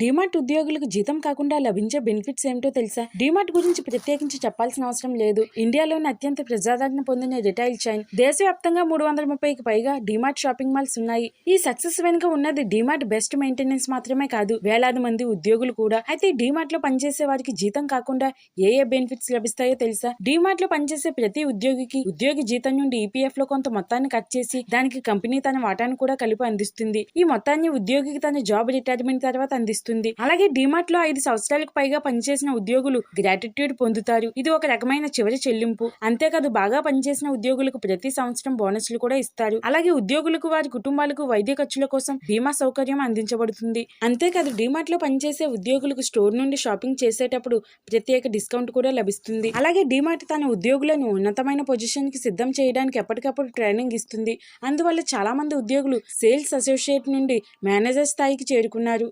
డీమార్ట్ ఉద్యోగులకు జీతం కాకుండా లభించే బెనిఫిట్స్ ఏమిటో తెలుసా? డీమార్ట్ గురించి ప్రత్యేకించి చెప్పాల్సిన అవసరం లేదు. ఇండియాలోని అత్యంత ప్రజాదరణ పొందిన రిటైల్ చైన్. దేశవ్యాప్తంగా 330కి పైగా డీమార్ట్ షాపింగ్ మాల్స్ ఉన్నాయి. ఈ సక్సెస్ వెనుక ఉన్నది డీమార్ట్ బెస్ట్ మెయింటెనెన్స్ మాత్రమే కాదు, వేలాది మంది ఉద్యోగులు కూడా. అయితే డీమార్ట్ లో పనిచేసే వారికి జీతం కాకుండా ఏ బెనిఫిట్స్ లభిస్తాయో తెలుసా? డీమార్ట్ లో పనిచేసే ప్రతి ఉద్యోగికి ఉద్యోగి జీతం నుండి ఈపీఎఫ్ లో కొంత మొత్తాన్ని కట్ చేసి దానికి కంపెనీ తన వాటాను కూడా కలిపి అందిస్తుంది. ఈ మొత్తాన్ని ఉద్యోగికి తన జాబ్ రిటైర్మెంట్ తర్వాత అందిస్తుంది. అలాగే డీమార్ట్ లో 5 సంవత్సరాలకు పైగా పనిచేసిన ఉద్యోగులు గ్రాటిట్యూడ్ పొందుతారు. ఇది ఒక రకమైన చివరి చెల్లింపు. అంతేకాదు బాగా పనిచేసిన ఉద్యోగులకు ప్రతి సంవత్సరం బోనస్లు కూడా ఇస్తారు. అలాగే ఉద్యోగులకు వారి కుటుంబాలకు వైద్య ఖర్చుల కోసం బీమా సౌకర్యం అందించబడుతుంది. అంతేకాదు డీమార్ట్ లో పనిచేసే ఉద్యోగులకు స్టోర్ నుండి షాపింగ్ చేసేటప్పుడు ప్రత్యేక డిస్కౌంట్ కూడా లభిస్తుంది. అలాగే డీమార్ట్ తన ఉద్యోగులను ఉన్నతమైన పొజిషన్ కి సిద్ధం చేయడానికి ఎప్పటికప్పుడు ట్రైనింగ్ ఇస్తుంది. అందువల్ల చాలా మంది ఉద్యోగులు సేల్స్ అసోసియేట్ నుండి మేనేజర్ స్థాయికి చేరుకున్నారు.